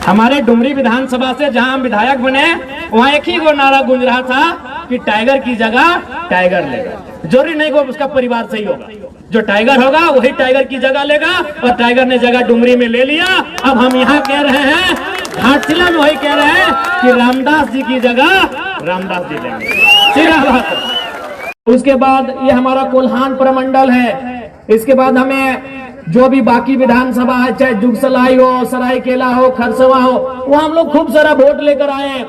हमारे डुमरी विधानसभा से जहां हम विधायक बने, वहां एक ही वो नारा गूंज रहा था कि टाइगर की जगह टाइगर लेगा। जरूरी नहीं कि उसका परिवार सही होगा, जो टाइगर होगा वही टाइगर की जगह लेगा, और टाइगर ने जगह डुमरी में ले लिया। अब हम यहाँ कह रहे हैं, घाटशिला में वही कह रहे हैं कि रामदास जी की जगह रामदास जी लेंगे। उसके बाद ये हमारा कोल्हान प्रमंडल है। इसके बाद हमें जो भी बाकी विधानसभा है, चाहे जुगसलाई हो, सरायकेला हो, खरसवा हो, वो हम लोग खूब सारा वोट लेकर आए हैं।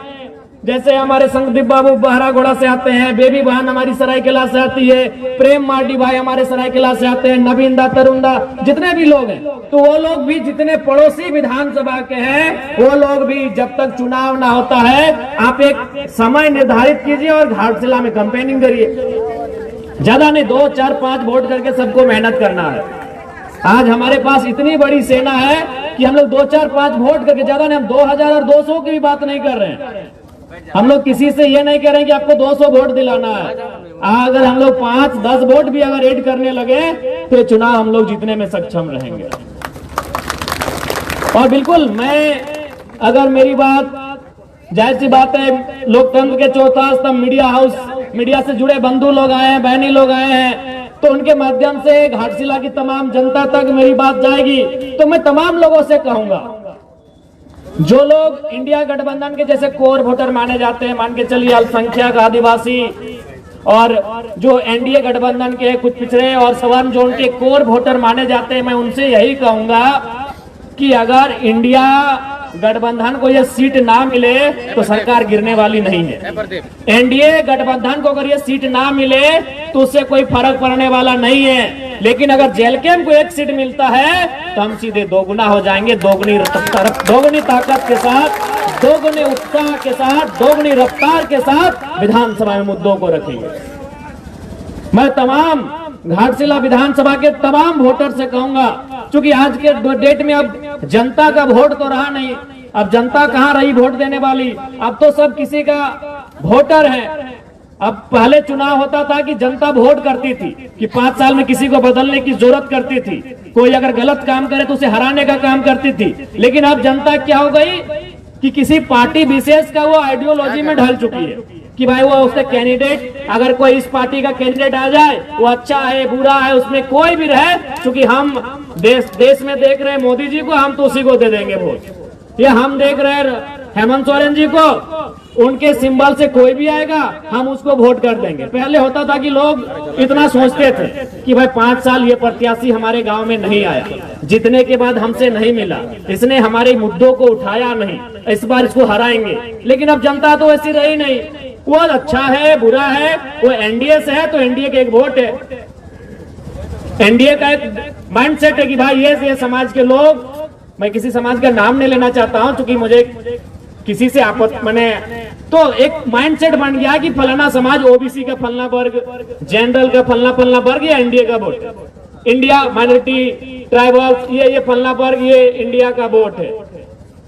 जैसे हमारे संगदीप बाबू बहरागोड़ा से आते हैं, बेबी बहन हमारी सरायकेला से आती है, प्रेम मार्डी भाई हमारे सरायकेला से आते हैं, नवीनदा तरुणदा, जितने भी लोग हैं, तो वो लोग भी जितने पड़ोसी विधानसभा के हैं, वो लोग भी जब तक चुनाव ना होता है, आप एक समय निर्धारित कीजिए और घाटशिला में कैंपेनिंग करिए। ज्यादा नहीं, 2, 4, 5 वोट करके सबको मेहनत करना है। आज हमारे पास इतनी बड़ी सेना है कि हम लोग 2, 4, 5 वोट करके, ज्यादा नहीं, हम 2000 और 200 की भी बात नहीं कर रहे हैं। हम लोग किसी से ये नहीं कह रहे हैं कि आपको 200 वोट दिलाना है। अगर हम लोग 5, 10 वोट भी अगर ऐड करने लगे तो चुनाव हम लोग जीतने में सक्षम रहेंगे। और बिल्कुल, मैं अगर मेरी बात, जाहिर सी बात है, लोकतंत्र के चौथा स्तंभ मीडिया हाउस, मीडिया से जुड़े बंधु लोग आए हैं, बहनी लोग आए हैं, तो उनके माध्यम से घाटशिला की तमाम जनता तक मेरी बात जाएगी। तो मैं तमाम लोगों से कहूंगा, जो लोग इंडिया गठबंधन के जैसे कोर वोटर माने जाते हैं, मान के चलिए अल्पसंख्यक, आदिवासी, और जो एनडीए गठबंधन के कुछ पिछड़े और सवर्ण जो उनके कोर वोटर माने जाते हैं, मैं उनसे यही कहूंगा कि अगर इंडिया गठबंधन को ये सीट ना मिले तो सरकार गिरने वाली नहीं है। एनडीए गठबंधन को अगर ये सीट ना मिले तो उससे कोई फर्क पड़ने वाला नहीं है। लेकिन अगर जेलकेम को एक सीट मिलता है तो हम सीधे दोगुना हो जाएंगे, दोगुनी ताकत के साथ, दोगुने उत्साह के साथ, दोगुनी रफ्तार के साथ विधानसभा में मुद्दों को रखेंगे। मैं तमाम घाटशिला विधानसभा के तमाम वोटर से कहूंगा, क्योंकि आज के डेट में अब जनता का वोट तो रहा नहीं, अब जनता कहाँ रही वोट देने वाली, अब तो सब किसी का वोटर है। अब पहले चुनाव होता था कि जनता वोट करती थी कि 5 साल में किसी को बदलने की जरूरत करती थी, कोई अगर गलत काम करे तो उसे हराने का काम करती थी। लेकिन अब जनता क्या हो गई कि किसी पार्टी विशेष का वो आइडियोलॉजी में ढल चुकी है कि भाई वो उसके कैंडिडेट, अगर कोई इस पार्टी का कैंडिडेट आ जाए, वो अच्छा है बुरा है, उसमें कोई भी रहे, क्योंकि हम देश में देख रहे हैं मोदी जी को, हम तो उसी को दे देंगे वोट। ये हम देख रहे हैं हेमंत सोरेन जी को, उनके सिंबल से कोई भी आएगा हम उसको वोट कर देंगे। पहले होता था कि लोग इतना सोचते थे कि भाई 5 साल ये प्रत्याशी हमारे गांव में नहीं आया, जीतने के बाद हमसे नहीं मिला, इसने हमारे मुद्दों को उठाया नहीं, इस बार इसको हराएंगे। लेकिन अब जनता तो ऐसी रही नहीं, वो अच्छा है बुरा है, वो एनडीए से है तो एनडीए के एक वोट है, एनडीए का एक माइंडसेट है कि भाई ये समाज के लोग, मैं किसी समाज का नाम नहीं लेना चाहता हूं क्योंकि मुझे किसी से आपत्ति, मैंने तो एक माइंडसेट बन गया कि फलाना समाज, ओबीसी का फलना वर्ग, जनरल का फलना वर्ग, ये एनडीए का वोट है, इंडिया माइनॉरिटी ट्राइबल्स, ये फलना वर्ग, ये इंडिया का वोट है।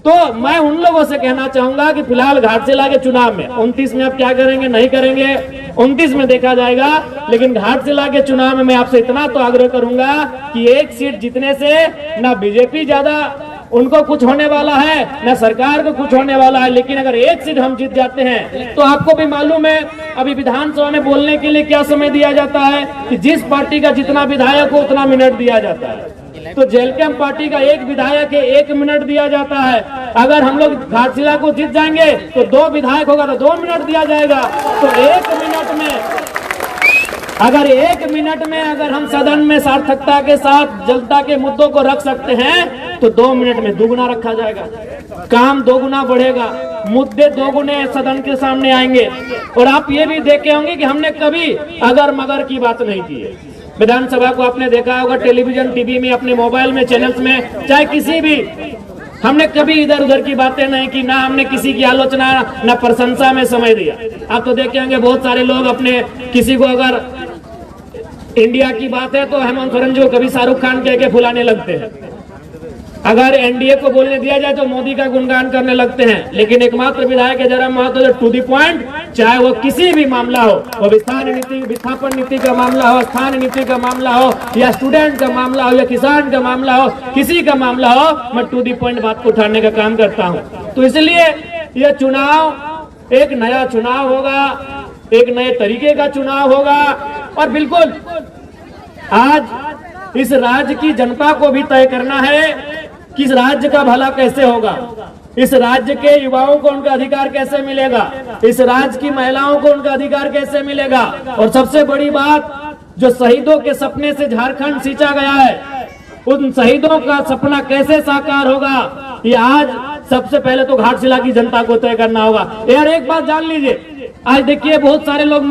तो मैं उन लोगों से कहना चाहूंगा कि फिलहाल घाटशिला के चुनाव में 29 में आप क्या करेंगे नहीं करेंगे 29 में देखा जाएगा, लेकिन घाटशिला के चुनाव में मैं आपसे इतना तो आग्रह करूंगा कि एक सीट जीतने से ना बीजेपी ज्यादा उनको कुछ होने वाला है, न सरकार को कुछ होने वाला है, लेकिन अगर एक सीट हम जीत जाते हैं तो आपको भी मालूम है अभी विधानसभा में बोलने के लिए क्या समय दिया जाता है कि जिस पार्टी का जितना विधायक हो उतना मिनट दिया जाता है। तो जेलकेम पार्टी का एक विधायक है 1 मिनट दिया जाता है। अगर हम लोग घाटशिला को जीत जाएंगे तो 2 विधायक होगा तो 2 मिनट दिया जाएगा। तो 1 मिनट में अगर हम सदन में सार्थकता के साथ जनता के मुद्दों को रख सकते हैं तो 2 मिनट में दुगुना रखा जाएगा, काम दोगुना बढ़ेगा, मुद्दे दोगुने सदन के सामने आएंगे। और आप ये भी देखे होंगे कि हमने कभी अगर मगर की बात नहीं की है। विधानसभा को आपने देखा होगा टेलीविजन, टीवी में, अपने मोबाइल में, चैनल्स में, चाहे किसी भी, हमने कभी इधर उधर की बातें नहीं की, ना हमने किसी की आलोचना ना प्रशंसा में समय दिया। आप तो देखे होंगे बहुत सारे लोग अपने किसी को, अगर इंडिया की बात है तो हेमंत सोरेन जी को कभी शाहरुख खान कह के फुलाने लगते हैं। अगर एनडीए को बोलने दिया जाए तो मोदी का गुणगान करने लगते हैं, लेकिन एकमात्र विधायक है जयराम महतो जो टू दी पॉइंट, चाहे वो किसी भी मामला हो, वो विस्थापन नीति का मामला हो, स्थान नीति का मामला हो, या स्टूडेंट का मामला हो, या किसान का मामला हो, किसी का मामला हो, मैं टू दी पॉइंट बात को उठाने का काम करता हूँ। तो इसलिए यह चुनाव एक नया चुनाव होगा, एक नए तरीके का चुनाव होगा, और बिल्कुल आज इस राज्य की जनता को भी तय करना है कि इस राज्य का भला कैसे होगा, इस राज्य के युवाओं को उनका अधिकार कैसे मिलेगा, इस राज्य की महिलाओं को उनका अधिकार कैसे मिलेगा, और सबसे बड़ी बात, जो शहीदों के सपने से झारखंड सींचा गया है, उन शहीदों का सपना कैसे साकार होगा, ये आज सबसे पहले तो घाटशिला की जनता को तय करना होगा। यार एक बात जान लीजिए, आज देखिए बहुत सारे लोग,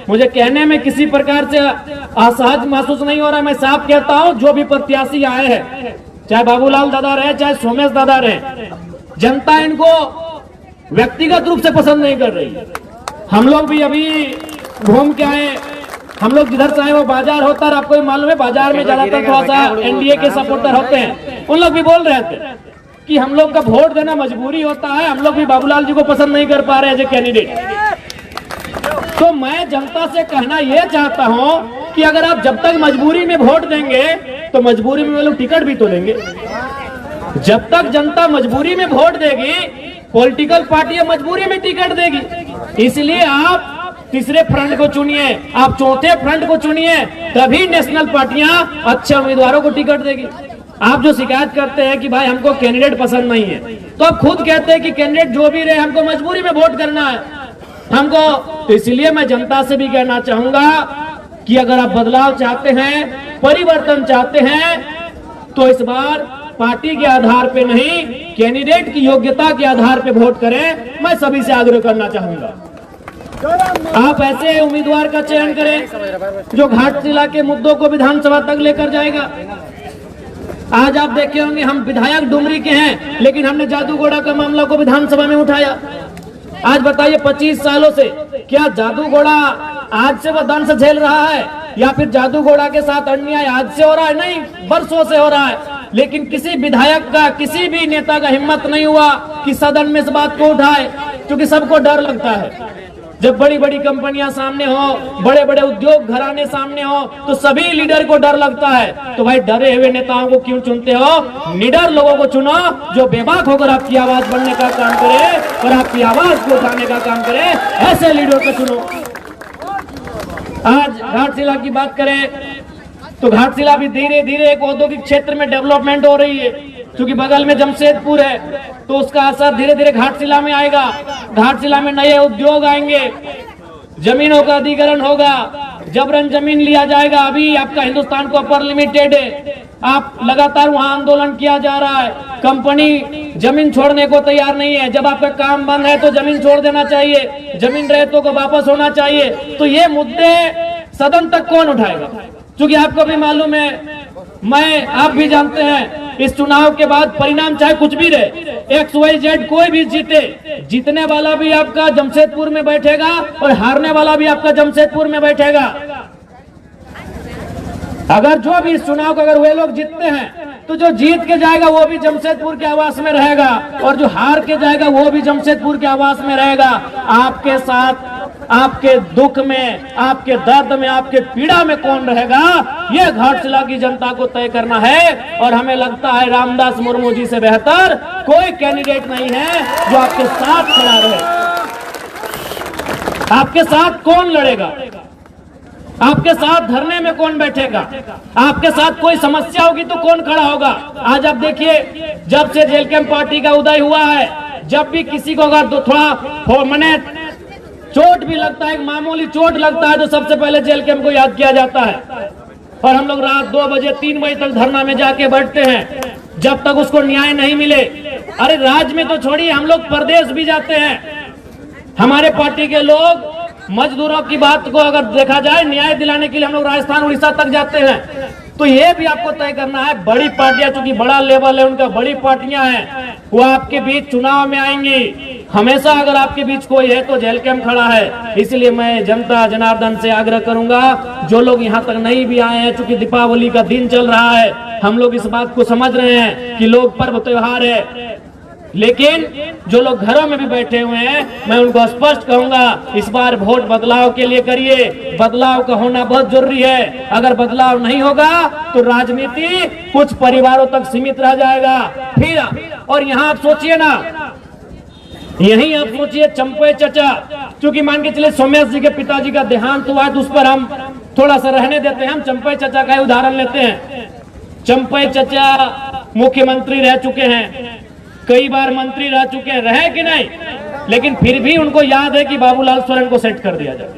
मुझे कहने में किसी प्रकार से असहज महसूस नहीं हो रहा, मैं साफ कहता हूँ, जो भी प्रत्याशी आए हैं, चाहे बाबूलाल दादा रहे, चाहे सोमेश दादा रहे, जनता इनको व्यक्तिगत रूप से पसंद नहीं कर रही। हम लोग भी अभी घूम के आए, हम लोग जिधर से आए वो बाजार होता है, आपको मालूम है बाजार में ज्यादातर थोड़ा सा एनडीए के सपोर्टर होते हैं, उन लोग भी बोल रहे थे कि हम लोग का वोट देना मजबूरी होता है, हम लोग भी बाबूलाल जी को पसंद नहीं कर पा रहे एज ए कैंडिडेट। तो मैं जनता से कहना यह चाहता हूं कि अगर आप जब तक मजबूरी में वोट देंगे तो मजबूरी में वो लोग टिकट भी तो देंगे। जब तक जनता मजबूरी में वोट देगी, पॉलिटिकल पार्टियां मजबूरी में टिकट देगी। इसलिए आप तीसरे फ्रंट को चुनिए, आप चौथे फ्रंट को चुनिए, तभी नेशनल पार्टियां अच्छे उम्मीदवारों को टिकट देगी। आप जो शिकायत करते हैं कि भाई हमको कैंडिडेट पसंद नहीं है, तो आप खुद कहते हैं कि कैंडिडेट जो भी रहे हमको मजबूरी में वोट करना है हमको। तो इसलिए मैं जनता से भी कहना चाहूंगा कि अगर आप बदलाव चाहते हैं, परिवर्तन चाहते हैं, तो इस बार पार्टी के आधार पे नहीं, कैंडिडेट की योग्यता के आधार पे वोट करें। मैं सभी से आग्रह करना चाहूंगा, आप ऐसे उम्मीदवार का चयन करें जो घाटशिला के मुद्दों को विधानसभा तक लेकर जाएगा। आज आप देखे होंगे हम विधायक डुमरी के हैं, लेकिन हमने जादूगोड़ा का मामला को विधानसभा में उठाया। आज बताइए 25 सालों से क्या जादूगोड़ा आज से वो दंश झेल रहा है, या फिर जादूगोड़ा के साथ अन्याय आज से हो रहा है? नहीं, बरसों से हो रहा है। लेकिन किसी विधायक का, किसी भी नेता का हिम्मत नहीं हुआ कि सदन में इस बात को उठाए, क्योंकि सबको डर लगता है। जब बड़ी बड़ी कंपनियां सामने हो, बड़े बड़े उद्योग घराने सामने हो, तो सभी लीडर को डर लगता है। तो भाई डरे हुए नेताओं को क्यों चुनते हो? निडर लोगों को चुनो जो बेबाक होकर आपकी आवाज बनने का काम करे और आपकी आवाज को उठाने का काम करे। ऐसे लीडर को चुनो। आज घाटशिला की बात करें तो घाटशिला भी धीरे धीरे एक औद्योगिक क्षेत्र में डेवलपमेंट हो रही है, क्योंकि बगल में जमशेदपुर है, तो उसका असर धीरे धीरे घाटशिला में आएगा। घाटशिला में नए उद्योग आएंगे, जमीनों का अधिग्रहण होगा, जबरन जमीन लिया जाएगा। अभी आपका हिंदुस्तान कॉपर लिमिटेड है, आप लगातार वहां आंदोलन किया जा रहा है, कंपनी जमीन छोड़ने को तैयार नहीं है। जब आपका काम बंद है तो जमीन छोड़ देना चाहिए, जमीन रहितों को वापस होना चाहिए। तो ये मुद्दे सदन तक कौन उठाएगा? क्योंकि आपको भी मालूम है, आप भी जानते हैं, इस चुनाव के बाद परिणाम चाहे कुछ भी रहे, XYZ कोई भी जीते, जीतने वाला भी आपका जमशेदपुर में बैठेगा और हारने वाला भी आपका जमशेदपुर में बैठेगा। अगर जो भी इस चुनाव को अगर वे लोग जीतते हैं तो जो जीत के जाएगा वो भी जमशेदपुर के आवास में रहेगा, और जो हार के जाएगा वो भी जमशेदपुर के आवास में रहेगा। आपके साथ, आपके दुख में, आपके दर्द में, आपके पीड़ा में कौन रहेगा, ये घाटशिला की जनता को तय करना है। और हमें लगता है रामदास मुर्मू जी से बेहतर कोई कैंडिडेट नहीं है जो आपके साथ खड़ा रहे। आपके साथ कौन लड़ेगा? आपके साथ धरने में कौन बैठेगा? आपके साथ कोई समस्या होगी तो कौन खड़ा होगा? आज आप देखिए, जब से जेल कैंप पार्टी का उदय हुआ है, जब भी किसी को अगर थोड़ा मने चोट भी लगता है, मामूली चोट लगता है, तो सबसे पहले जेल कैंप को याद किया जाता है। और हम लोग रात 2 बजे 3 बजे तक धरना में जाके बैठते हैं जब तक उसको न्याय नहीं मिले। अरे राज्य में तो छोड़िए, हम लोग प्रदेश भी जाते हैं। हमारे पार्टी के लोग मजदूरों की बात को अगर देखा जाए, न्याय दिलाने के लिए हम लोग राजस्थान उड़ीसा तक जाते हैं। तो ये भी आपको तय करना है, बड़ी पार्टियां, चूंकि बड़ा लेवल है उनका, बड़ी पार्टियां हैं, वो आपके बीच चुनाव में आएंगी। हमेशा अगर आपके बीच कोई है तो जेल कैंप खड़ा है। इसलिए मैं जनता जनार्दन से आग्रह करूंगा, जो लोग यहाँ तक नहीं भी आए हैं, चूंकि दीपावली का दिन चल रहा है, हम लोग इस बात को समझ रहे हैं कि लोग पर्व त्योहार है, लेकिन जो लोग घरों में भी बैठे हुए हैं, मैं उनको स्पष्ट कहूंगा, इस बार वोट बदलाव के लिए करिए। बदलाव का होना बहुत जरूरी है। अगर बदलाव नहीं होगा तो राजनीति कुछ परिवारों तक सीमित रह जाएगा। फिर और यहाँ आप सोचिए ना, यही आप सोचिए चंपई चचा, क्योंकि मान के चले सोमेश जी के पिताजी का देहांत हुआ है तो उस पर हम थोड़ा सा रहने देते हैं। हम चंपई चचा का उदाहरण लेते हैं। चंपई चचा मुख्यमंत्री रह चुके हैं, कई बार मंत्री रह चुके हैं, रहे कि नहीं, लेकिन फिर भी उनको याद है कि बाबूलाल सोरेन को सेट कर दिया जाए।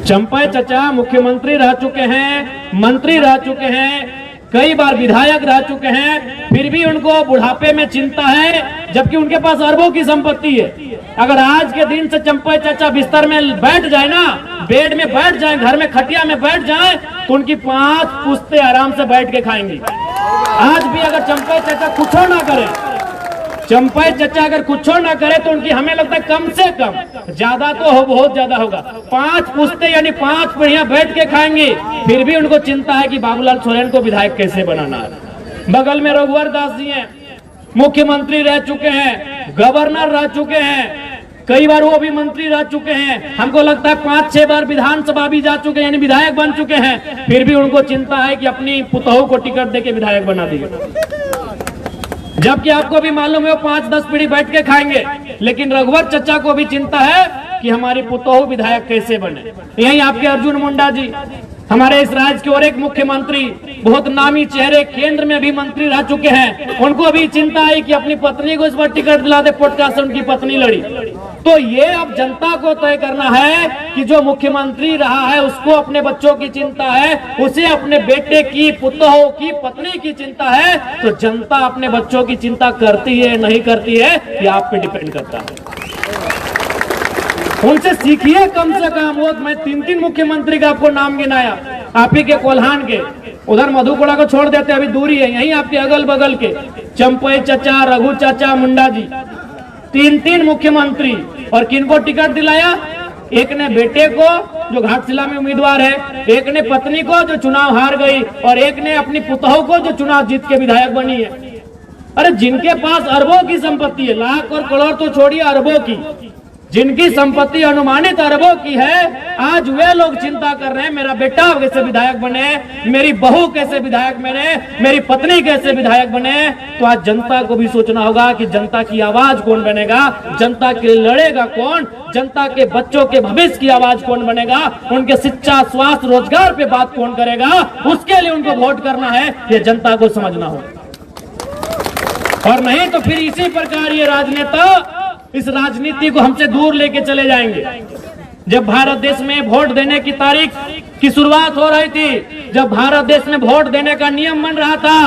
चंपई चचा मुख्यमंत्री रह चुके हैं, मंत्री रह चुके हैं, कई बार विधायक रह चुके हैं, फिर भी उनको बुढ़ापे में चिंता है, जबकि उनके पास अरबों की संपत्ति है। अगर आज के दिन से चंपई चचा बिस्तर में बैठ जाए ना, बेड में बैठ जाए, घर में खटिया में बैठ जाए, तो उनकी 5 पुश्ते आराम से बैठ के खाएंगी। आज भी अगर चंपई चचा कुछ ना करे, चंपई चचा अगर कुछ ना करे तो उनकी हमें लगता है कम से कम, ज्यादा तो हो, बहुत ज्यादा होगा, 5 पुश्ते यानी 5 पीढ़ियां बैठ के खाएंगे। फिर भी उनको चिंता है कि बाबूलाल सोरेन को विधायक कैसे बनाना है। बगल में रघुवर दास जी हैं, मुख्यमंत्री रह चुके हैं, गवर्नर रह चुके हैं, कई बार वो भी मंत्री रह चुके हैं, हमको लगता है 5-6 बार विधानसभा भी जा चुके हैं, यानी विधायक बन चुके हैं। फिर भी उनको चिंता है कि अपनी पुतोहू को टिकट देके विधायक बना दिए, जबकि आपको भी मालूम है वो 5-10 पीढ़ी बैठ के खाएंगे। लेकिन रघुवर चचा को भी चिंता है कि हमारी पुतोहू विधायक कैसे बने। यही आपके अर्जुन मुंडा जी, हमारे इस राज्य के और एक मुख्यमंत्री, बहुत नामी चेहरे, केंद्र में भी मंत्री रह चुके हैं, उनको भी चिंता है कि अपनी पत्नी को इस बार टिकट दिला दे। पॉडकास्ट से उनकी पत्नी लड़ी। तो ये अब जनता को तय करना है कि जो मुख्यमंत्री रहा है उसको अपने बच्चों की चिंता है, उसे अपने बेटे की, पुतोहू की, पत्नी की चिंता है। तो जनता अपने बच्चों की चिंता करती है नहीं करती है, ये आप पे डिपेंड करता है। उनसे सीखिए कम से कम। वो मैं 3 मुख्यमंत्री का आपको नाम गिनाया, आप ही के कोल्हान के, उधर मधुपुरा को छोड़ देते, अभी दूरी है, यही आपके अगल बगल के चंपई चचा, रघु चाचा, मुंडा जी, 3 मुख्यमंत्री। और किनको टिकट दिलाया? एक ने बेटे को जो घाटशिला में उम्मीदवार है, एक ने पत्नी को जो चुनाव हार गई, और एक ने अपनी पुतोहू को जो चुनाव जीत के विधायक बनी है। अरे जिनके पास अरबों की संपत्ति है, लाख और करोड़ तो छोड़िए, अरबों की, जिनकी संपत्ति अनुमानित अरबों की है, आज वे लोग चिंता कर रहे हैं मेरा बेटा कैसे विधायक बने, मेरी बहू कैसे विधायक बने, मेरी पत्नी कैसे विधायक बने। तो आज जनता को भी सोचना होगा कि जनता की आवाज कौन बनेगा, जनता के लिए लड़ेगा कौन, जनता के बच्चों के भविष्य की आवाज कौन बनेगा, उनके शिक्षा, स्वास्थ्य, रोजगार पे बात कौन करेगा, उसके लिए उनको वोट करना है, ये जनता को समझना होगा। और नहीं तो फिर इसी प्रकार ये राजनेता इस राजनीति को हमसे दूर लेके चले जाएंगे। जब भारत देश में वोट देने की तारीख की शुरुआत हो रही थी, जब भारत देश में वोट देने का नियम बन रहा था,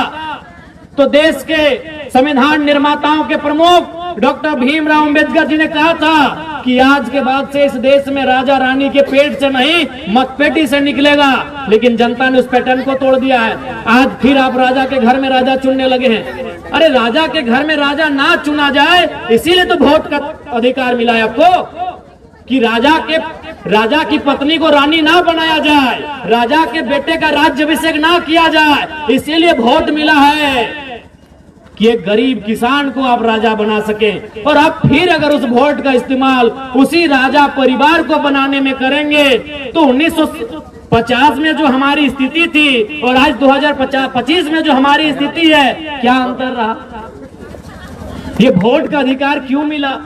तो देश के संविधान निर्माताओं के प्रमुख डॉक्टर भीमराव अंबेडकर जी ने कहा था कि आज के बाद से इस देश में राजा रानी के पेट से नहीं, मतपेटी से निकलेगा। लेकिन जनता ने उस पैटर्न को तोड़ दिया है। आज फिर आप राजा के घर में राजा चुनने लगे हैं। अरे राजा के घर में राजा ना चुना जाए, इसीलिए तो वोट का अधिकार मिला है आपको, कि राजा की पत्नी को रानी ना बनाया जाए, राजा के बेटे का राज्याभिषेक ना किया जाए, इसीलिए वोट मिला है कि एक गरीब किसान को आप राजा बना सकें। और आप फिर अगर उस वोट का इस्तेमाल उसी राजा परिवार को बनाने में करेंगे, तो 1950 में जो हमारी स्थिति थी और आज 2025 में जो हमारी स्थिति है, क्या अंतर रहा? ये वोट का अधिकार क्यों मिला?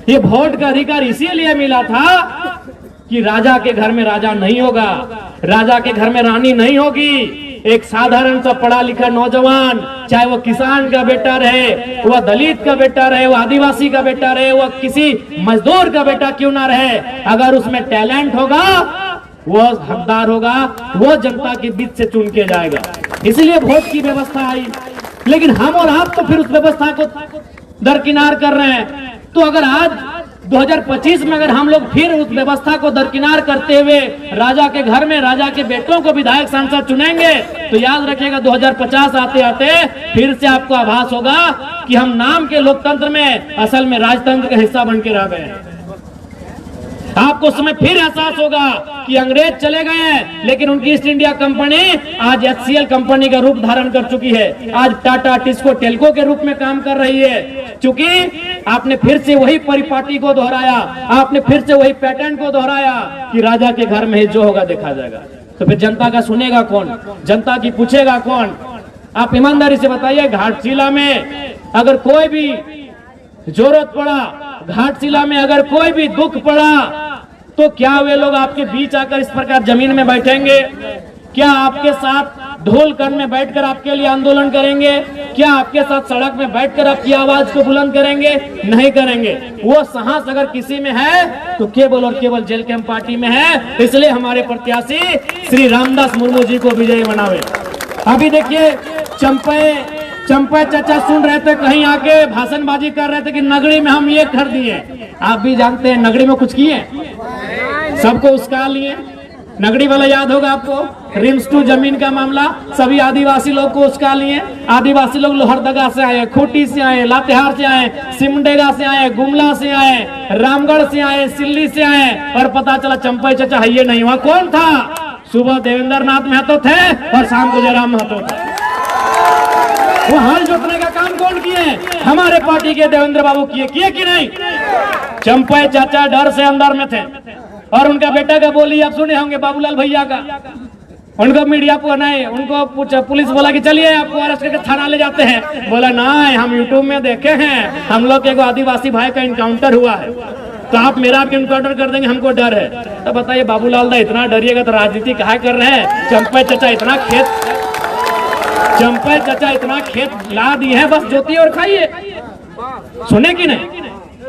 ये वोट का अधिकार इसीलिए मिला था कि राजा के घर में राजा नहीं होगा, राजा के घर में रानी नहीं होगी। एक साधारण सा पढ़ा लिखा नौजवान, चाहे वो किसान का बेटा रहे, वह दलित का बेटा रहे, वह आदिवासी का बेटा रहे, वह किसी मजदूर का बेटा क्यों ना रहे, अगर उसमें टैलेंट होगा, वो हकदार होगा, वो जनता के बीच से चुन के जाएगा। इसलिए वोट की व्यवस्था आई। लेकिन हम और आप तो फिर उस व्यवस्था को दरकिनार कर रहे हैं। तो अगर आज 2025 में अगर हम लोग फिर उस व्यवस्था को दरकिनार करते हुए राजा के घर में राजा के बेटों को विधायक सांसद चुनेंगे, तो याद रखिएगा 2050 आते आते फिर से आपको आभास होगा कि हम नाम के लोकतंत्र में असल में राजतंत्र का हिस्सा बन के रह गए हैं। आपको उस समय फिर एहसास होगा कि अंग्रेज चले गए हैं, लेकिन उनकी ईस्ट इंडिया कंपनी आज HCL कंपनी का रूप धारण कर चुकी है। आज टाटा टिस्को टेल्को के रूप में काम कर रही है। क्योंकि आपने फिर से वही परिपाटी को दोहराया, आपने फिर से वही पैटर्न को दोहराया कि राजा के घर में ही जो होगा देखा जाएगा। तो फिर जनता का सुनेगा कौन, जनता की पूछेगा कौन? आप ईमानदारी से बताइए, घाटशिला में अगर कोई भी जरूरत पड़ा, घाटशिला में अगर कोई भी दुख पड़ा, तो क्या वे लोग आपके बीच आकर इस प्रकार जमीन में बैठेंगे? क्या आपके साथ ढोल कन में बैठकर आपके लिए आंदोलन करेंगे? क्या आपके साथ सड़क में बैठकर आपकी आवाज को बुलंद करेंगे? नहीं करेंगे। वो साहस अगर किसी में है तो केवल और केवल जेल कैंप पार्टी में है। इसलिए हमारे प्रत्याशी श्री रामदास मुर्मू जी को विजयी बनावे। अभी देखिए, चंपे चाचा सुन रहे थे, कहीं आके भाषणबाजी कर रहे थे कि नगरी में हम ये कर दिए। आप भी जानते हैं नगरी में कुछ किए, सबको उसका लिए। नगरी वाला याद होगा आपको, रिम्स टू जमीन का मामला, सभी आदिवासी लोग को उसका लिए। आदिवासी लोग लोहरदगा से आए, खूंटी से आए, लातेहार से आए, सिमडेगा से आए, गुमला से आए, रामगढ़ से आए, सिल्ली से आए, और पता चला चंपई चाचा है ये नहीं हुआ। कौन था? सुबह देवेंद्र नाथ महतो थे और शाम को जयराम महतो थे। वो हल जोतने का काम कौन किए? हमारे पार्टी के देवेंद्र बाबू किए कि नहीं? चंपई चाचा डर से अंदर में थे। और उनका बेटा का बोली आप सुने होंगे, बाबूलाल भैया का। उनको मीडिया पर नहीं, उनको पूछा, पुलिस बोला कि चलिए आपको अरेस्ट करके थाना ले जाते हैं। बोला नहीं, हम यूट्यूब में देखे हैं, हम लोग के आदिवासी भाई का इनकाउंटर हुआ है, तो आप मेरा इनकाउंटर कर देंगे, हमको डर है। तो बताइए बाबूलाल दा इतना डरिएगा तो राजनीति काहे कर रहे हैं? चंपई चाचा इतना खेत ला दिए हैं, बस जोतिए और खाइए। सुने कि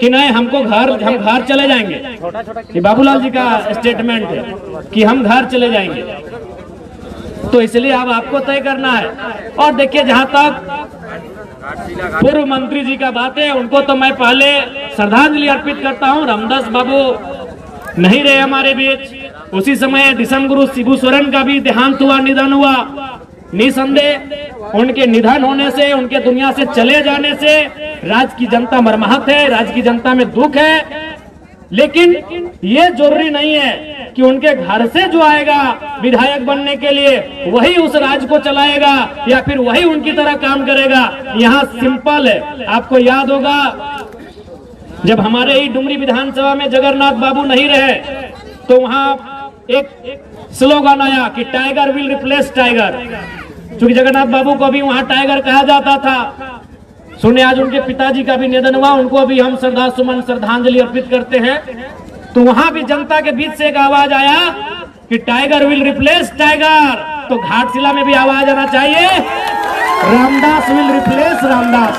नहीं हम घर चले जाएंगे। ये बाबूलाल जी का स्टेटमेंट है कि हम घर चले जाएंगे। तो इसलिए अब आपको तय करना है। और देखिए, जहां तक पूर्व मंत्री जी का बात है, उनको तो मैं पहले श्रद्धांजलि अर्पित करता हूं। रामदास बाबू नहीं रहे हमारे बीच। उसी समय दिसम गुरु शिबू सोरेन का भी देहांत हुआ, निधन हुआ। निसंदेह उनके निधन होने से, उनके दुनिया से चले जाने से राज्य की जनता मर्माहत है, राज्य की जनता में दुख है। लेकिन ये जरूरी नहीं है कि उनके घर से जो आएगा विधायक बनने के लिए वही उस राज्य को चलाएगा या फिर वही उनकी तरह काम करेगा। यहाँ सिंपल है। आपको याद होगा जब हमारे ही डुमरी विधानसभा में जगन्नाथ बाबू नहीं रहे तो वहां एक स्लोगन आया कि टाइगर विल रिप्लेस टाइगर। क्योंकि जगन्नाथ बाबू को भी वहां टाइगर कहा जाता था। सुने आज उनके पिताजी का भी निधन हुआ, उनको भी हम श्रद्धांजलि अर्पित करते हैं। तो वहां भी जनता के बीच से एक आवाज आया कि टाइगर विल रिप्लेस टाइगर। तो घाटशिला में भी आवाज आना चाहिए, रामदास विल रिप्लेस रामदास।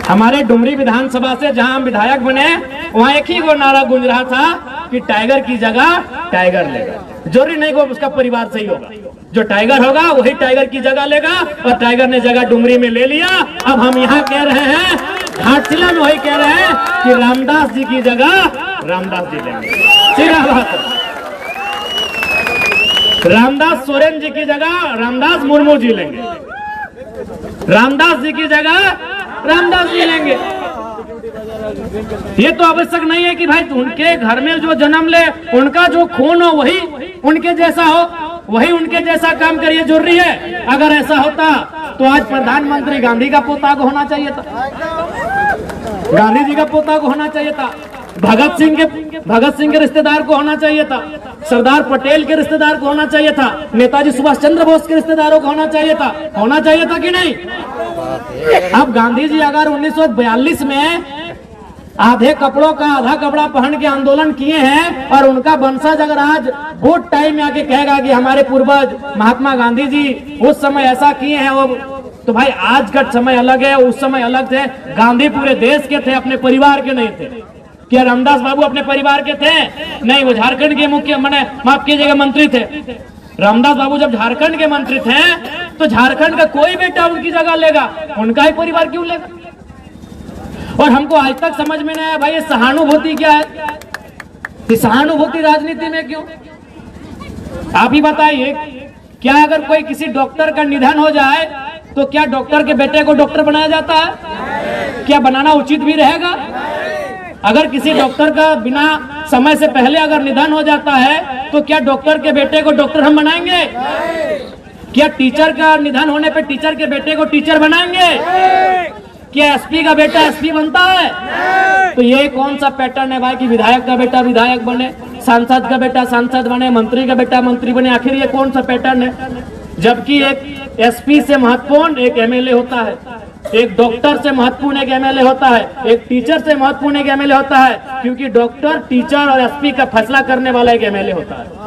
हमारे डुमरी विधानसभा से जहां हम विधायक बने वहां एक ही वो नारा गूंज रहा था कि टाइगर की जगह टाइगर लेगा। जरूरी नहीं को उसका परिवार सही होगा, जो टाइगर होगा वही टाइगर की जगह लेगा। और टाइगर ने जगह डुमरी में ले लिया। अब हम यहाँ कह रहे हैं, घाटशिला में वही कह रहे हैं कि रामदास जी की जगह रामदास जी लेंगे। सीधा बात, रामदास सोरेन जी की जगह रामदास मुर्मू जी लेंगे, रामदास जी की जगह रामदास जी लेंगे। ये तो आवश्यक नहीं है कि भाई उनके घर में जो जन्म ले उनका जो खून हो वही उनके जैसा हो, वही उनके जैसा काम करिए। जरूरी है? अगर ऐसा होता तो आज प्रधानमंत्री गांधी का पोता को होना चाहिए था, गांधी जी का पोता को होना चाहिए था, भगत सिंह के रिश्तेदार को होना चाहिए था, सरदार पटेल के रिश्तेदार को होना चाहिए था, नेताजी सुभाष चंद्र बोस के रिश्तेदारों को होना चाहिए था कि नहीं? अब गांधी जी अगर 1942 में आधे कपड़ों का आधा कपड़ा पहन के आंदोलन किए हैं और उनका वंशज अगर आज वोट टाइम में आके कहेगा कि हमारे पूर्वज महात्मा गांधी जी उस समय ऐसा किए हैं, वो तो भाई आज का समय अलग है, उस समय अलग थे। गांधी पूरे देश के थे, अपने परिवार के नहीं थे। क्या रामदास बाबू अपने परिवार के थे? नहीं, वो झारखंड के माफ कीजिएगा मंत्री थे। रामदास बाबू जब झारखंड के मंत्री थे तो झारखंड का कोई बेटा उनकी जगह लेगा, उनका ही परिवार क्यों लेगा? और हमको आज तक समझ में नहीं आया भाई ये सहानुभूति क्या है, ये सहानुभूति राजनीति में क्यों? आप ही बताइए, क्या अगर कोई किसी डॉक्टर का निधन हो जाए तो क्या डॉक्टर के बेटे को डॉक्टर बनाया जाता है? क्या बनाना उचित भी रहेगा? अगर किसी डॉक्टर का बिना समय से पहले अगर निधन हो जाता है तो क्या डॉक्टर के बेटे को डॉक्टर हम बनाएंगे? क्या टीचर का निधन होने पे टीचर के बेटे को टीचर बनाएंगे? क्या एसपी का बेटा एसपी बनता है? तो ये कौन सा पैटर्न है भाई कि विधायक का बेटा विधायक बने, सांसद का बेटा सांसद बने, मंत्री का बेटा मंत्री बने? आखिर ये कौन सा पैटर्न है? जबकि एक एसपी से महत्वपूर्ण एक एमएलए होता है, एक डॉक्टर से महत्वपूर्ण एक एमएलए होता है, एक टीचर से महत्वपूर्ण एक एमएलए होता है, क्योंकि डॉक्टर, टीचर और एसपी का फैसला करने वाला एक एमएलए होता है।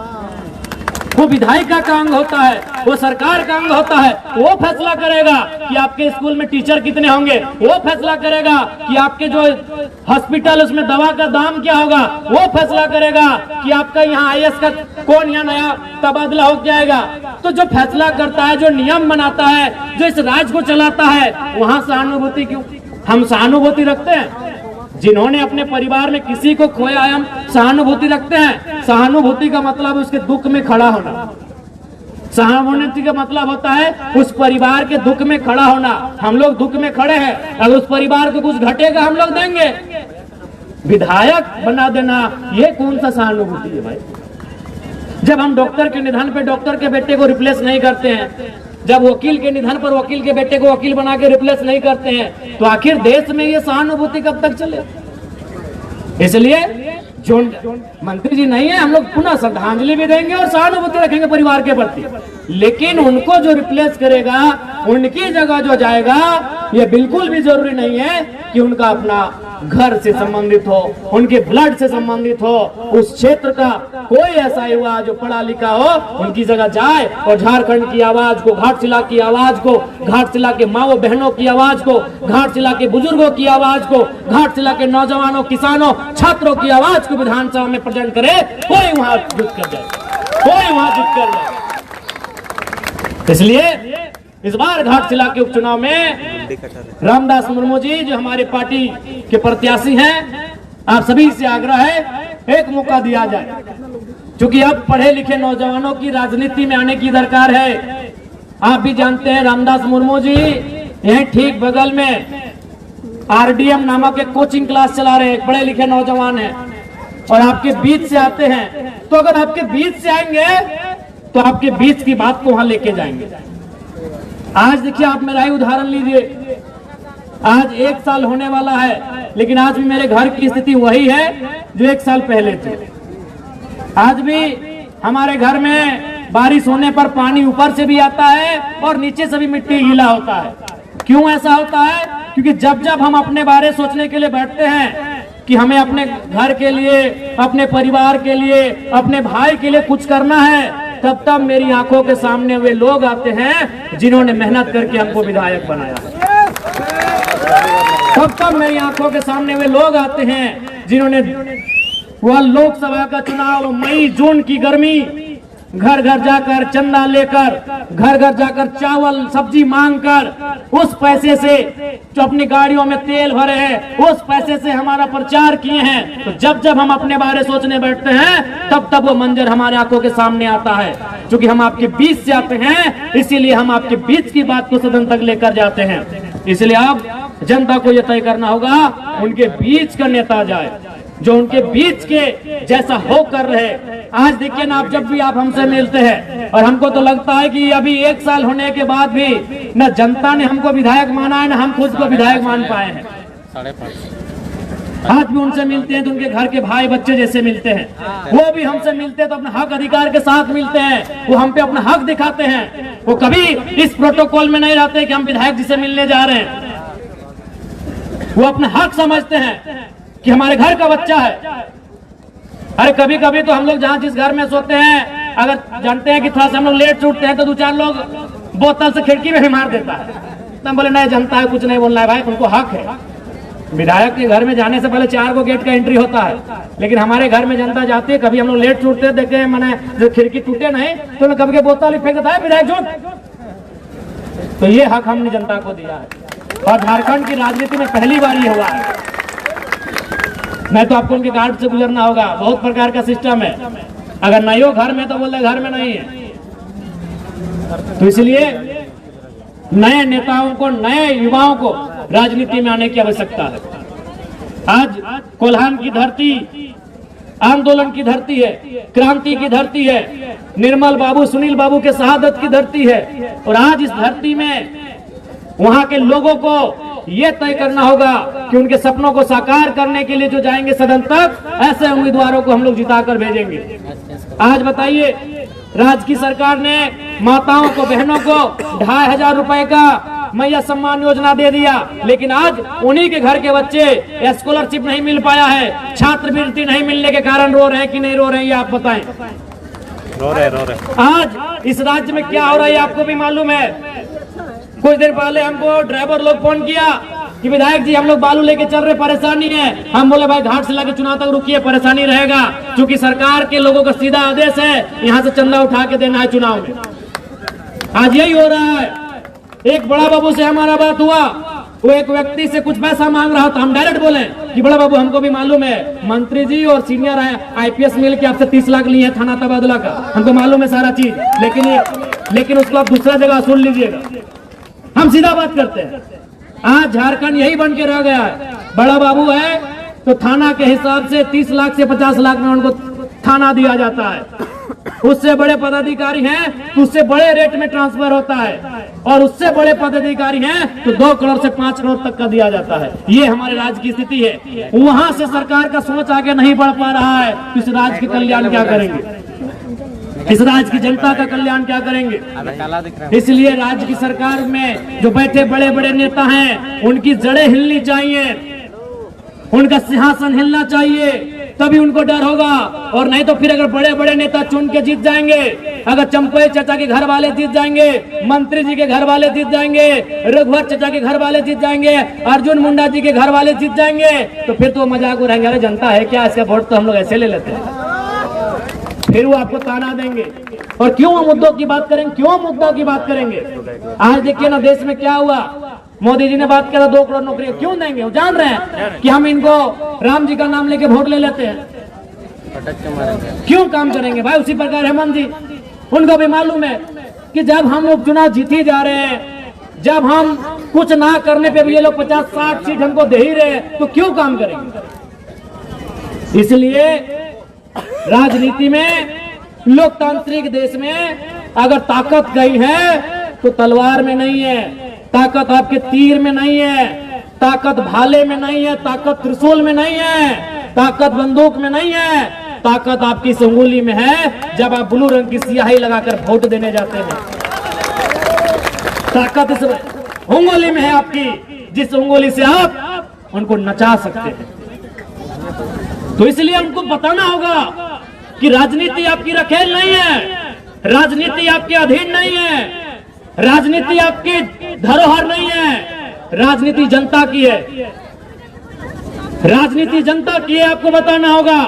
वो विधायिका का अंग होता है, वो सरकार का अंग होता है। वो फैसला करेगा कि आपके स्कूल में टीचर कितने होंगे, वो फैसला करेगा कि आपके जो हॉस्पिटल उसमें दवा का दाम क्या होगा, वो फैसला करेगा कि आपका यहाँ आईएएस का कौन यहाँ नया तबादला हो जाएगा। तो जो फैसला करता है, जो नियम बनाता है, जो इस राज्य को चलाता है, वहां सहानुभूति क्यों? हम सहानुभूति रखते हैं? जिन्होंने अपने परिवार में किसी को खोया है हम सहानुभूति रखते हैं। सहानुभूति का मतलब उसके दुख में खड़ा होना। सहानुभूति का मतलब होता है उस परिवार के दुख में खड़ा होना। हम लोग दुख में खड़े हैं, अगर उस परिवार को कुछ घटेगा हम लोग देंगे। विधायक बना देना ये कौन सा सहानुभूति है भाई? जब हम डॉक्टर के निधन पे डॉक्टर के बेटे को रिप्लेस नहीं करते हैं, जब वकील के निधन पर वकील के बेटे को वकील बना के रिप्लेस नहीं करते हैं, तो आखिर देश में ये सहानुभूति कब तक चले? इसलिए जो मंत्री जी नहीं है, हम लोग पुनः श्रद्धांजलि भी देंगे और सहानुभूति रखेंगे परिवार के प्रति, लेकिन उनको जो रिप्लेस करेगा, उनकी जगह जो जाएगा, ये बिल्कुल भी जरूरी नहीं है कि उनका अपना घर से संबंधित हो, उनके ब्लड से संबंधित हो, उस क्षेत्र का कोई ऐसा युवा जो पढ़ा लिखा हो उनकी जगह जाए और झारखंड की आवाज को, घाटशिला की आवाज को, घाटशिला के माओ बहनों की आवाज को, घाटशिला के बुजुर्गों की आवाज को, घाटशिला के नौजवानों, किसानों, छात्रों की आवाज को विधानसभा में प्रेजेंट करे। कोई वहां जुट कर जाए, कोई वहां जुट कर जाए। इसलिए इस बार घाटशिला के उपचुनाव में रामदास मुर्मू जी जो हमारे पार्टी के प्रत्याशी हैं, आप सभी से आग्रह है एक मौका दिया जाए, क्योंकि अब पढ़े लिखे नौजवानों की राजनीति में आने की दरकार है। आप भी जानते हैं रामदास मुर्मू जी यहीं ठीक बगल में आरडीएम नामक एक कोचिंग क्लास चला रहे हैं, पढ़े लिखे नौजवान हैं और आपके बीच से आते हैं। तो अगर आपके बीच से आएंगे तो आपके बीच की बात को वहां लेके जाएंगे। आज देखिए, आप मेरा ही उदाहरण लीजिए, आज 1 साल होने वाला है, लेकिन आज भी मेरे घर की स्थिति वही है जो 1 साल पहले थी। आज भी हमारे घर में बारिश होने पर पानी ऊपर से भी आता है और नीचे से भी मिट्टी गीला होता है। क्यों ऐसा होता है? क्योंकि जब जब हम अपने बारे सोचने के लिए बैठते हैं कि हमें अपने घर के लिए, अपने परिवार के लिए, अपने भाई के लिए कुछ करना है, तब तब मेरी आंखों के सामने वे लोग आते हैं जिन्होंने मेहनत करके हमको विधायक बनाया। तब मेरी आंखों के सामने वे लोग आते हैं जिन्होंने वह लोकसभा का चुनाव, मई जून की गर्मी, घर घर जाकर चंदा लेकर, घर घर जाकर चावल सब्जी मांगकर, उस पैसे से जो अपनी गाड़ियों में तेल भरे हैं, उस पैसे से हमारा प्रचार किए हैं। तो जब जब हम अपने बारे सोचने बैठते हैं, तब तब वो मंजर हमारे आंखों के सामने आता है। क्योंकि हम आपके बीच से आते हैं, इसीलिए हम आपके बीच की बात को सदन तक लेकर जाते हैं। इसलिए अब जनता को यह तय करना होगा, उनके बीच का नेता जाए जो उनके बीच के जैसा हो कर रहे। आज देखिए ना, आप जब भी आप हमसे मिलते हैं, और हमको तो लगता है कि अभी 1 साल होने के बाद भी न जनता ने हमको विधायक माना है, न हम खुद को विधायक मान पाए हैं। 5.5 आज भी उनसे मिलते हैं तो उनके घर के भाई बच्चे जैसे मिलते हैं। वो भी हमसे मिलते हैं तो अपने हक अधिकार के साथ मिलते हैं, वो हम पे अपना हक दिखाते हैं। वो कभी इस प्रोटोकॉल में नहीं रहते कि हम विधायक जी से मिलने जा रहे हैं। वो अपना हक समझते हैं कि हमारे घर का बच्चा है। अरे कभी कभी तो हम लोग जहाँ जिस घर में सोते हैं, अगर जानते हैं कि थोड़ा सा हम लोग लेट छूटते हैं तो 2-4 लोग बोतल से खिड़की में भी मार देता है। तो हम बोले नहीं, जनता है, कुछ नहीं बोलना है भाई, उनको हक है। विधायक के घर में जाने से पहले 4 गो गेट का एंट्री होता है, लेकिन हमारे घर में जनता जाती है, कभी हम लोग लेट छूटते देखे हैं, मैंने जो खिड़की टूटे नहीं तो कभी के बोतल फेंक देता है विधायक झूठ। तो ये हक हमने जनता को दिया है, और झारखंड की राजनीति में पहली बार ये हुआ है। मैं तो आपको उनके गार्ड से गुजरना होगा, बहुत प्रकार का सिस्टम है। अगर नहीं हो घर में तो बोलते घर में नहीं है। तो इसलिए नए नेताओं को, नए युवाओं को राजनीति में आने की आवश्यकता है। आज कोल्हान की धरती आंदोलन की धरती है, क्रांति की धरती है, निर्मल बाबू सुनील बाबू के शहादत की धरती है। और आज इस धरती में वहां के लोगों को यह तय करना होगा कि उनके सपनों को साकार करने के लिए जो जाएंगे सदन तक, ऐसे उम्मीदवारों को हम लोग जिताकर भेजेंगे। आज बताइए, राज्य की सरकार ने माताओं को, बहनों को 2500 रुपए का मैया सम्मान योजना दे दिया, लेकिन आज उन्हीं के घर के बच्चे स्कॉलरशिप नहीं मिल पाया है, छात्रवृत्ति नहीं मिलने के कारण रो रहे हैं कि नहीं रो रहे हैं, ये आप बताएं। रो रहे। आज इस राज्य में क्या हो रहा है आपको भी मालूम है। कुछ देर पहले हमको ड्राइवर लोग फोन किया कि विधायक जी हम लोग बालू लेके चल रहे, परेशानी है। हम बोले भाई घाट से लाके चुनाव तक रुकिए, परेशानी रहेगा, क्योंकि सरकार के लोगों का सीधा आदेश है यहाँ से चंदा उठा के देना है चुनाव में। आज यही हो रहा है। एक बड़ा बाबू से हमारा बात हुआ, वो एक व्यक्ति से कुछ पैसा मांग रहा था। हम डायरेक्ट बोले कि बड़ा बाबू हमको भी मालूम है, मंत्री जी और सीनियर IPS मिल के आपसे 30 लाख लिए थाना तबादला का, हमको मालूम है सारा चीज, लेकिन उसको आप दूसरा जगह सुन लीजिएगा। हम सीधा बात करते हैं। आज झारखंड यही बन के रह गया है। बड़ा बाबू है तो थाना के हिसाब से 30 लाख से 50 लाख में उनको थाना दिया जाता है। उससे बड़े पदाधिकारी हैं तो उससे बड़े रेट में ट्रांसफर होता है, और उससे बड़े पदाधिकारी हैं तो 2 करोड़ से 5 करोड़ तक का दिया जाता है। ये हमारे राज्य की स्थिति है। वहां से सरकार का सोच आगे नहीं बढ़ पा रहा है, तो इस राज्य के कल्याण क्या करेंगे, इस राज्य की जनता का कल्याण क्या करेंगे। इसलिए राज्य की सरकार में जो बैठे बड़े बड़े नेता हैं, उनकी जड़ें हिलनी चाहिए, उनका सिंहासन हिलना चाहिए, तभी उनको डर होगा। और नहीं तो फिर अगर बड़े बड़े नेता चुन के जीत जाएंगे, अगर चंपई चाचा के घर वाले जीत जाएंगे, मंत्री जी के घर वाले जीत जाएंगे, रघुवर चाचा के घर वाले जीत जाएंगे, अर्जुन मुंडा जी के घर वाले जीत जाएंगे, तो फिर तो मजाक उड़ाएंगे, अरे जनता है क्या, इसका वोट तो हम लोग ऐसे ले लेते हैं। फिर वो आपको ताना देंगे। और क्यों मुद्दों की बात करेंगे, क्यों मुद्दा की बात करेंगे। आज देखिए ना देश में क्या हुआ, मोदी जी ने बात करा 2 करोड़ नौकरी क्यों देंगे। वो जान रहे हैं कि हम इनको राम जी का नाम लेके वोट ले लेते हैं, क्यों काम करेंगे भाई। उसी प्रकार हेमंत जी, उनको भी मालूम है कि जब हम उपचुनाव जीते जा रहे हैं, जब हम कुछ ना करने पे भी ये लोग 50-60 सीट हमको दे ही रहे, तो क्यों काम करेंगे। इसलिए राजनीति में, लोकतांत्रिक देश में अगर ताकत गई है तो तलवार में नहीं है, ताकत आपके तीर में नहीं है, ताकत भाले में नहीं है, ताकत त्रिशूल में नहीं है, ताकत बंदूक में नहीं है, ताकत आपकी इस उंगली में है जब आप ब्लू रंग की स्याही लगाकर वोट देने जाते हैं। ताकत इस उंगली में है आपकी, जिस उंगली से आप उनको नचा सकते हैं। तो इसलिए हमको बताना होगा कि राजनीति आपकी रखेल नहीं है, राजनीति आपके अधीन नहीं है, राजनीति आपकी धरोहर नहीं है, राजनीति जनता की है, राजनीति जनता की है। आपको बताना होगा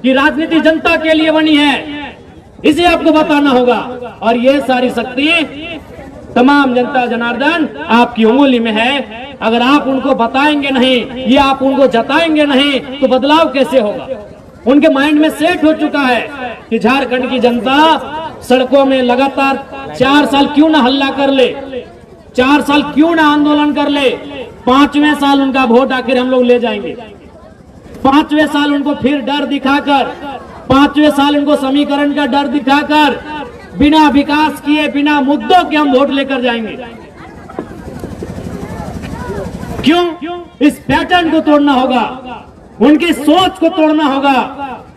कि राजनीति जनता के लिए बनी है, इसे आपको बताना होगा। और ये सारी शक्ति तमाम जनता जनार्दन आपकी उंगली में है। अगर आप उनको बताएंगे नहीं, ये आप उनको जताएंगे नहीं, तो बदलाव कैसे होगा। उनके माइंड में सेट हो चुका है कि झारखंड की जनता सड़कों में लगातार 4 साल क्यों ना हल्ला कर ले, 4 साल क्यों ना आंदोलन कर ले, 5वें साल उनका वोट आखिर हम लोग ले जाएंगे। 5वें साल उनको फिर डर दिखाकर, 5वें साल उनको समीकरण का डर दिखाकर, बिना विकास किए, बिना मुद्दों के हम वोट लेकर जाएंगे। क्यों? इस पैटर्न को तोड़ना होगा, उनकी सोच को तोड़ना होगा,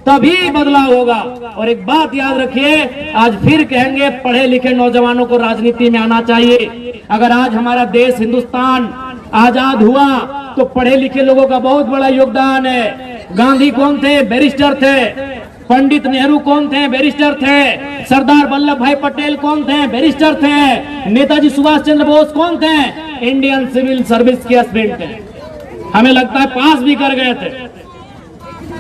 तभी बदलाव होगा। और एक बात याद रखिए, आज फिर कहेंगे पढ़े लिखे नौजवानों को राजनीति में आना चाहिए। अगर आज हमारा देश हिंदुस्तान आजाद हुआ तो पढ़े लिखे लोगों का बहुत बड़ा योगदान है। गांधी कौन थे? बैरिस्टर थे। पंडित नेहरू कौन थे? बैरिस्टर थे। सरदार वल्लभ भाई पटेल कौन थे? बैरिस्टर थे। नेताजी सुभाष चंद्र बोस कौन थे? इंडियन सिविल सर्विस के एस्पिरेंट थे। हमें लगता है पास भी कर गए थे।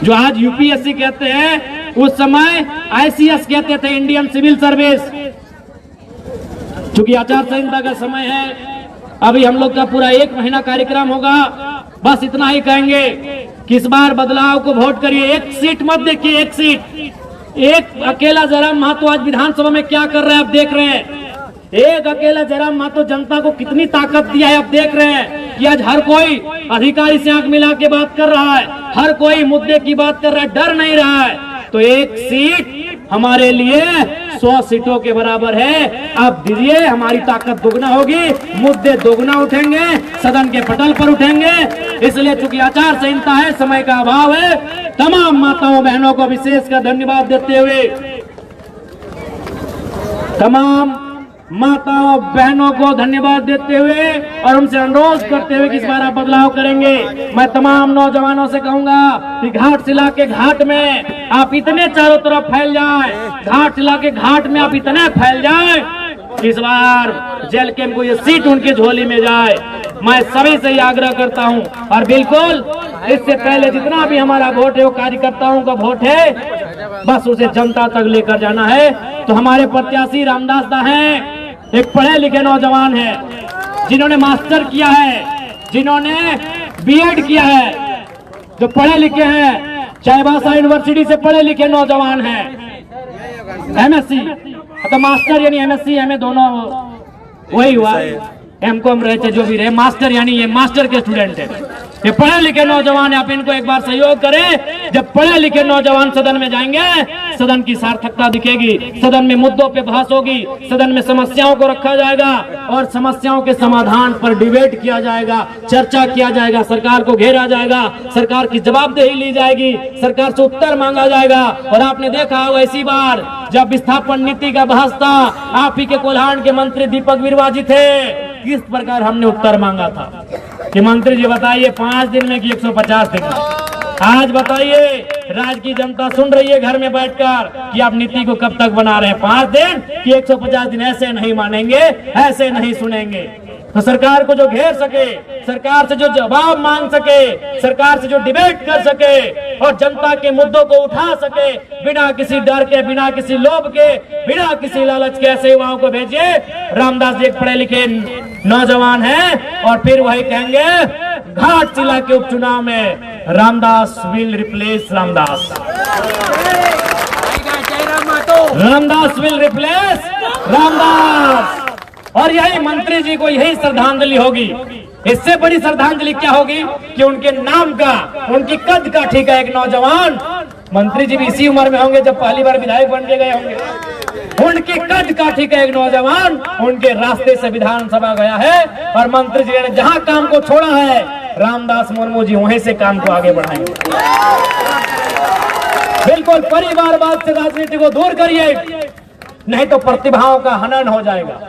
जो आज यूपीएससी कहते हैं, उस समय आईसीएस कहते थे, इंडियन सिविल सर्विस। चूंकि आचार संहिता का समय है, अभी हम लोग का पूरा 1 महीना कार्यक्रम होगा। बस इतना ही कहेंगे कि इस बार बदलाव को वोट करिए। 1 सीट मत देखिए, 1 सीट। एक अकेला जयराम महतो आज विधानसभा में क्या कर रहे हैं आप देख रहे हैं। एक अकेला जयराम महतो जनता को कितनी ताकत दिया है आप देख रहे हैं कि आज हर कोई अधिकारी से आंख मिला के बात कर रहा है, हर कोई मुद्दे की बात कर रहा है, डर नहीं रहा है। तो एक सीट हमारे लिए 100 सीटों के बराबर है। आप दीजिए, हमारी ताकत दोगुना होगी, मुद्दे दोगुना उठेंगे, सदन के पटल पर उठेंगे। इसलिए चूंकि आचार संहिता है, समय का अभाव है, तमाम माताओं बहनों को विशेषकर धन्यवाद देते हुए, तमाम माताओं बहनों को धन्यवाद देते हुए और उनसे अनुरोध करते हुए कि इस बार आप बदलाव करेंगे। मैं तमाम नौजवानों से कहूंगा कि घाटशिला के घाट में आप इतने चारों तरफ फैल जाएं, घाटशिला के घाट में आप इतने फैल जाएं, इस बार जेल कैंप को ये सीट उनकी झोली में जाए। मैं सभी से आग्रह करता हूं। और बिल्कुल इससे पहले जितना भी हमारा वोट है वो कार्यकर्ताओं का वोट है, बस उसे जनता तक लेकर जाना है। तो हमारे प्रत्याशी रामदास दा हैं, एक पढ़े लिखे नौजवान है, जिन्होंने मास्टर किया है, जिन्होंने बीएड किया है, जो पढ़े लिखे हैं, चाईबासा यूनिवर्सिटी से पढ़े लिखे नौजवान हैं, एमएससी, तो मास्टर यानी एमएससी एमए दोनों वही हुआ, एमकॉम रहे थे, जो भी रहे, मास्टर यानी ये मास्टर के स्टूडेंट है। ये पढ़े लिखे नौजवान है, आप इनको एक बार सहयोग करें। जब पढ़े लिखे नौजवान सदन में जाएंगे, सदन की सार्थकता दिखेगी, सदन में मुद्दों पे बहस होगी, सदन में समस्याओं को रखा जाएगा और समस्याओं के समाधान पर डिबेट किया जाएगा, चर्चा किया जाएगा, सरकार को घेरा जाएगा, सरकार की जवाबदेही ली जाएगी, सरकार से उत्तर मांगा जाएगा। और आपने देखा होगा इसी बार जब विस्थापन नीति का बहस था, आप ही के कोल्हान के मंत्री दीपक बिरुवा जी थे, किस प्रकार हमने उत्तर मांगा था कि मंत्री जी बताइए 5 दिन में कि 150 दिन में। आज बताइए, राज्य की जनता सुन रही है घर में बैठकर कि आप नीति को कब तक बना रहे हैं, 5 दिन कि 150 दिन। ऐसे नहीं मानेंगे, ऐसे नहीं सुनेंगे। तो सरकार को जो घेर सके, सरकार से जो जवाब मांग सके, सरकार से जो डिबेट कर सके और जनता के मुद्दों को उठा सके, बिना किसी डर के, बिना किसी लोभ के, बिना किसी लालच के, ऐसे युवाओं को भेजिए। रामदास जी एक पढ़े लिखे नौजवान हैं और फिर वही कहेंगे घाटशिला के उपचुनाव में Ramdas will replace Ramdas, Ramdas will replace Ramdas. और यही मंत्री जी को यही श्रद्धांजलि होगी। इससे बड़ी श्रद्धांजलि क्या होगी कि उनके नाम का, उनकी कद का ठीक है एक नौजवान, मंत्री जी भी इसी उम्र में होंगे जब पहली बार विधायक बन के गए होंगे, उनकी कद का ठीक है एक नौजवान उनके रास्ते से विधानसभा गया है और मंत्री जी ने जहां काम को छोड़ा है, रामदास मुर्मू जी वहीं से काम को आगे बढ़ाएंगे। बिल्कुल परिवारवाद से राजनीति को दूर करिए, नहीं तो प्रतिभाओं का हनन हो जाएगा,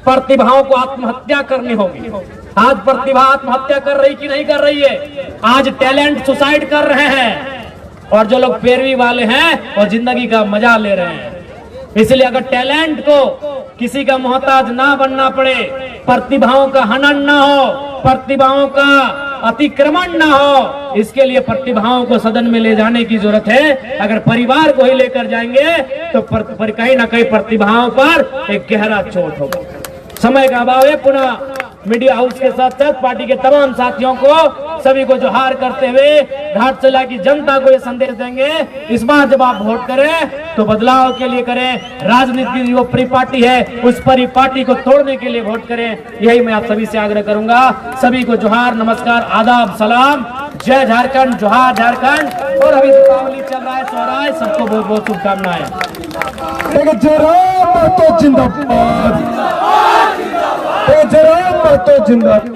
प्रतिभाओं को आत्महत्या करनी होगी। आज प्रतिभा आत्महत्या कर रही कि नहीं कर रही है? आज टैलेंट सुसाइड कर रहे हैं और जो लोग पैरवी वाले हैं वो जिंदगी का मजा ले रहे हैं। इसलिए अगर टैलेंट को किसी का मोहताज ना बनना पड़े, प्रतिभाओं का हनन ना हो, प्रतिभाओं का अतिक्रमण ना हो, इसके लिए प्रतिभाओं को सदन में ले जाने की जरूरत है। अगर परिवार को ही लेकर जाएंगे तो कहीं ना कहीं प्रतिभाओं पर एक गहरा चोट होगा। समय का अभाव है। पुनः मीडिया हाउस के साथ साथ पार्टी के तमाम साथियों को, सभी को जोहार करते हुए घाटशिला की जनता को ये संदेश देंगे, इस बार जब आप वोट करें तो बदलाव के लिए करें। राजनीति की जो परी पार्टी है उस परी पार्टी को तोड़ने के लिए वोट करें, यही मैं आप सभी से आग्रह करूंगा। सभी को जोहार, नमस्कार, आदाब, सलाम, जय झारखंड, जोहार झारखंड। और अभी दीपावली चल रहा है, सोहराय, सबको बहुत बहुत शुभकामनाएं। जिंदाबाद।